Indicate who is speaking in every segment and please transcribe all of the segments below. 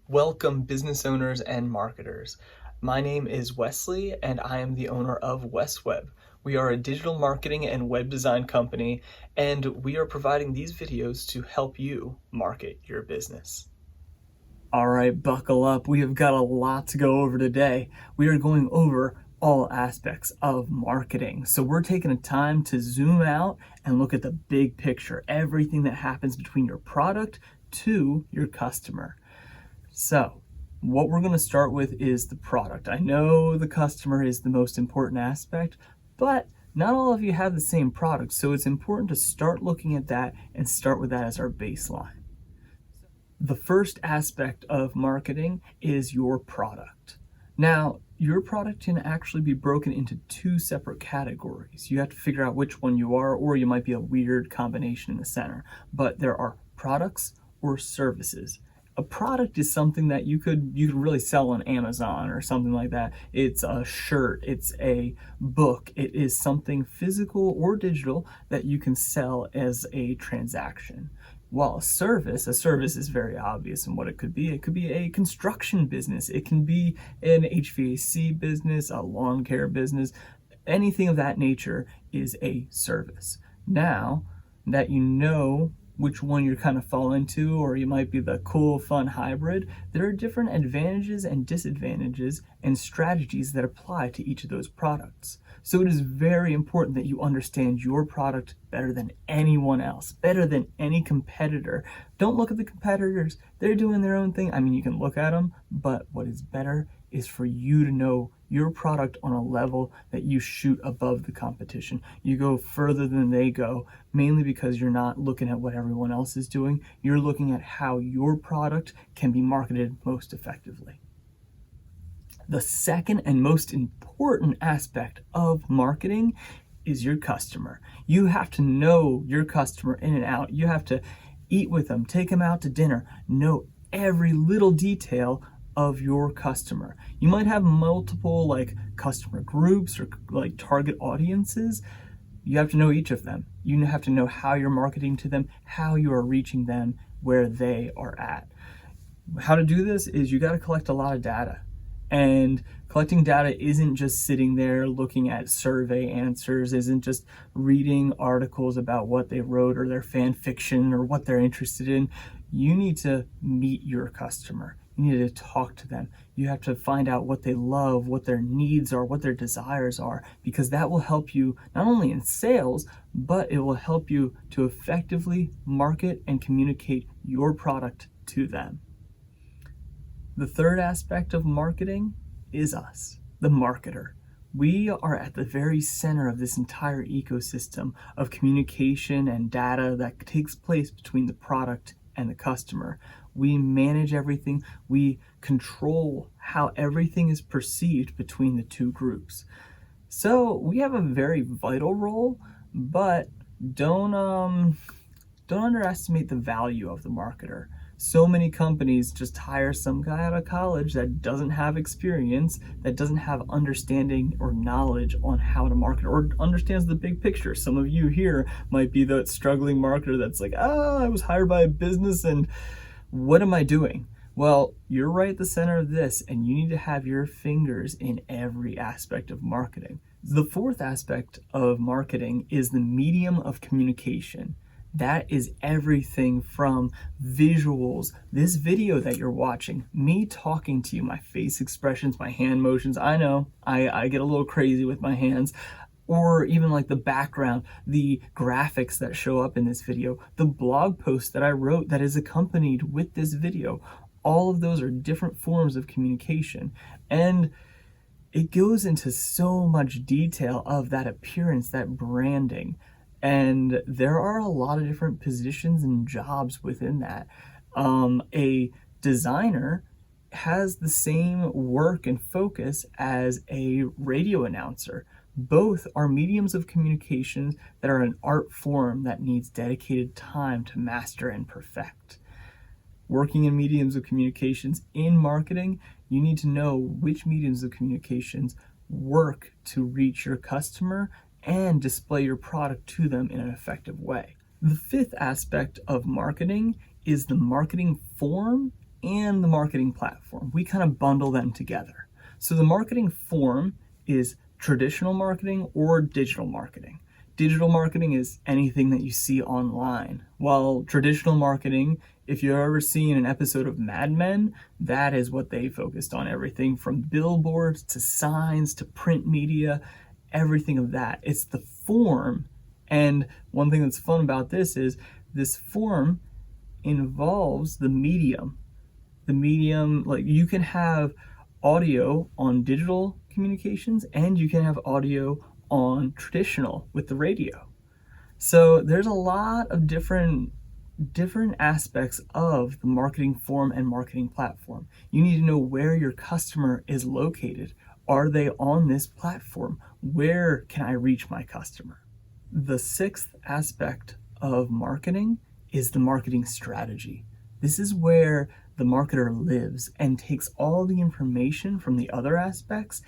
Speaker 1: Welcome, business owners and marketers. My name is Wesley, and I am the owner of WestWeb. We are a digital marketing and web design company, and we are providing these videos to help you market your business. All right, buckle up. We have got a lot to go over today. We are going over all aspects of marketing. So we're taking a time to zoom out and look at the big picture, everything that happens between your product to your customer. So what we're going to start with is the product. I know the customer is the most important aspect, but not all of you have the same product. So it's important to start looking at that and start with that as our baseline. The first aspect of marketing is your product. Now, your product can actually be broken into two separate categories. You have to figure out which one you are, or you might be a weird combination in the center. But there are products or services. A product is something that you could really sell on Amazon or something like that. It's a shirt, it's a book, it is something physical or digital that you can sell as a transaction. While a service is very obvious in what it could be. It could be a construction business, it can be an HVAC business, a lawn care business, anything of that nature is a service. Now that you know which one you're kind of fall into, or you might be the cool, fun hybrid, there are different advantages and disadvantages and strategies that apply to each of those products. So it is very important that you understand your product better than anyone else, better than any competitor. Don't look at the competitors. They're doing their own thing. I mean, you can look at them, but what is better is for you to know your product on a level that you shoot above the competition. You go further than they go, mainly because you're not looking at what everyone else is doing. You're looking at how your product can be marketed most effectively. The second and most important aspect of marketing is your customer. You have to know your customer in and out. You have to eat with them, take them out to dinner, know every little detail of your customer. You might have multiple customer groups or target audiences. You have to know each of them. You have to know how you're marketing to them, how you are reaching them where they are at. How to do this is you got to collect a lot of data. And collecting data isn't just sitting there looking at survey answers, isn't just reading articles about what they wrote or their fan fiction or what they're interested in. You need to meet your customer. You need to talk to them. You have to find out what they love, what their needs are, what their desires are, because that will help you not only in sales, but it will help you to effectively market and communicate your product to them. The third aspect of marketing is us, the marketer. We are at the very center of this entire ecosystem of communication and data that takes place between the product and the customer. We manage everything. We control how everything is perceived between the two groups. So we have a very vital role, but don't underestimate the value of the marketer. So many companies just hire some guy out of college that doesn't have experience, that doesn't have understanding or knowledge on how to market or understands the big picture. Some of you here might be the struggling marketer that's like, I was hired by a business and what am I doing? Well, you're right at the center of this, and you need to have your fingers in every aspect of marketing. The fourth aspect of marketing is the medium of communication. That is everything from visuals, this video that you're watching, me talking to you, my face expressions, my hand motions. I know, I get a little crazy with my hands. Or even the background, the graphics that show up in this video, the blog post that I wrote that is accompanied with this video. All of those are different forms of communication. And it goes into so much detail of that appearance, that branding. And there are a lot of different positions and jobs within that. A designer has the same work and focus as a radio announcer. Both are mediums of communications that are an art form that needs dedicated time to master and perfect. Working in mediums of communications in marketing, you need to know which mediums of communications work to reach your customer and display your product to them in an effective way. The fifth aspect of marketing is the marketing form and the marketing platform. We kind of bundle them together. So the marketing form is traditional marketing or digital marketing. Digital marketing is anything that you see online, while traditional marketing, if you've ever seen an episode of Mad Men, that is what they focused on. Everything from billboards to signs to print media, everything of that. It's the form. And one thing that's fun about this is this form involves the medium. The medium, like you can have audio on digital communications and you can have audio on traditional with the radio. So there's a lot of different aspects of the marketing form and marketing platform. You need to know where your customer is located. Are they on this platform? Where can I reach my customer? The sixth aspect of marketing is the marketing strategy. This is where the marketer lives and takes all the information from the other aspects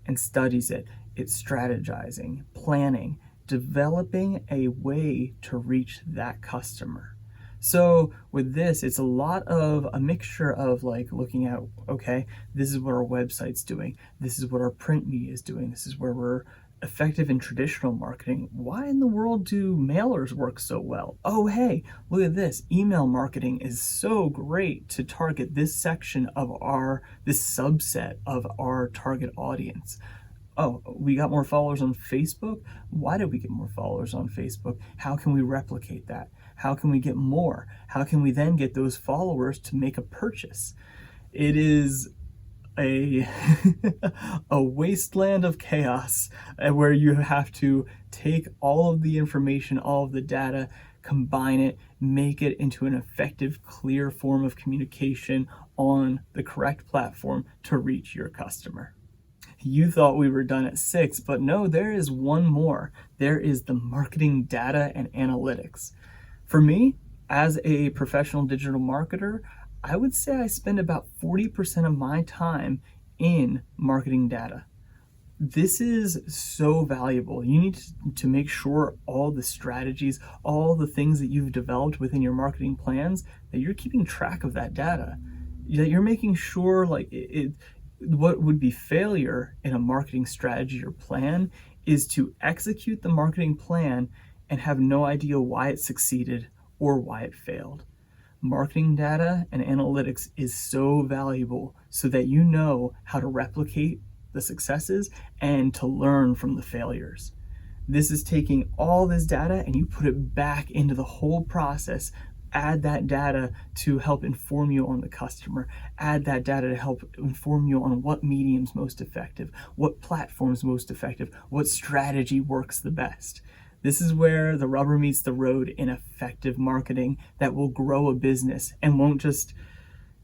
Speaker 1: and studies it. It's strategizing, planning, developing a way to reach that customer. So with this, it's a lot of a mixture of like looking at, okay, this is what our website's doing. This is what our print media is doing. This is where we're effective in traditional marketing. Why in the world do mailers work so well? Oh, hey, look at this. Email marketing is so great to target this section of this subset of our target audience. Oh, we got more followers on Facebook. Why did we get more followers on Facebook? How can we replicate that? How can we get more? How can we then get those followers to make a purchase? It is a wasteland of chaos where you have to take all of the information, all of the data, combine it, make it into an effective, clear form of communication on the correct platform to reach your customer. You thought we were done at 6, but no, there is one more. There is the marketing data and analytics. For me, as a professional digital marketer, I would say I spend about 40% of my time in marketing data. This is so valuable. You need to make sure all the strategies, all the things that you've developed within your marketing plans, that you're keeping track of that data. That you're making sure what would be failure in a marketing strategy or plan is to execute the marketing plan and have no idea why it succeeded or why it failed. Marketing data and analytics is so valuable so that you know how to replicate the successes and to learn from the failures. This is taking all this data and you put it back into the whole process. Add that data to help inform you on the customer. Add that data to help inform you on what medium's most effective, what platform's most effective, what strategy works the best. This is where the rubber meets the road in effective marketing that will grow a business and won't just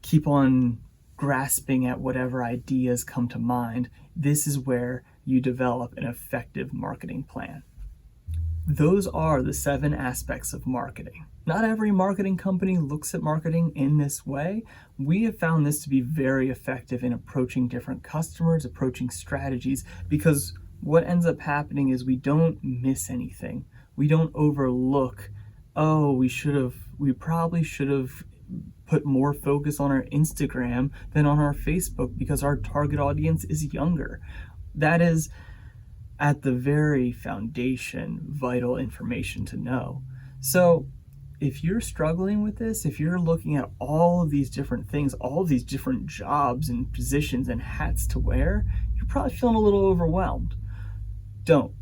Speaker 1: keep on grasping at whatever ideas come to mind. This is where you develop an effective marketing plan. Those are the 7 aspects of marketing. Not every marketing company looks at marketing in this way. We have found this to be very effective in approaching different customers, approaching strategies, because what ends up happening is we don't miss anything. We don't overlook, oh, we probably should have put more focus on our Instagram than on our Facebook because our target audience is younger. That is, at the very foundation, vital information to know. So if you're struggling with this, if you're looking at all of these different things, all of these different jobs and positions and hats to wear, you're probably feeling a little overwhelmed. Don't.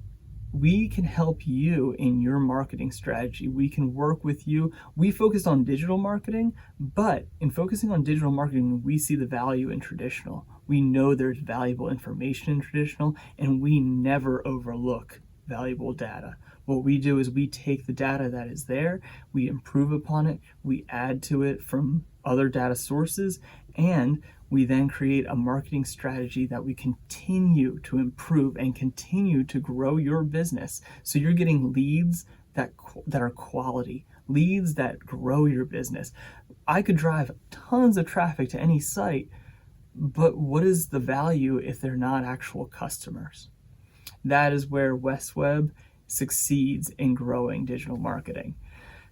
Speaker 1: We can help you in your marketing strategy. We can work with you. We focus on digital marketing, but in focusing on digital marketing, we see the value in traditional. We know there's valuable information in traditional, and we never overlook valuable data. What we do is we take the data that is there, we improve upon it, we add to it from other data sources, and we then create a marketing strategy that we continue to improve and continue to grow your business. So you're getting leads that are quality, leads that grow your business. I could drive tons of traffic to any site, but what is the value if they're not actual customers? That is where WesWeb succeeds in growing digital marketing.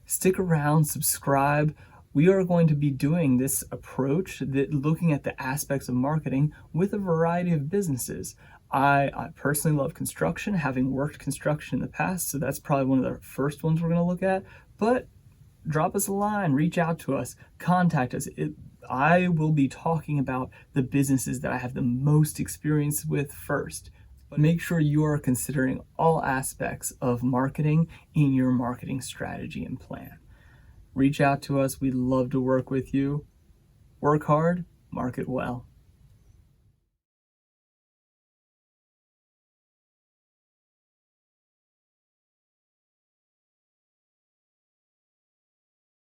Speaker 1: Stick around, subscribe. We are going to be doing this approach, looking at the aspects of marketing with a variety of businesses. I personally love construction, having worked construction in the past, so that's probably one of the first ones we're going to look at. But drop us a line, reach out to us, contact us. I will be talking about the businesses that I have the most experience with first. But make sure you are considering all aspects of marketing in your marketing strategy and plan. Reach out to us. We'd love to work with you. Work hard, market well.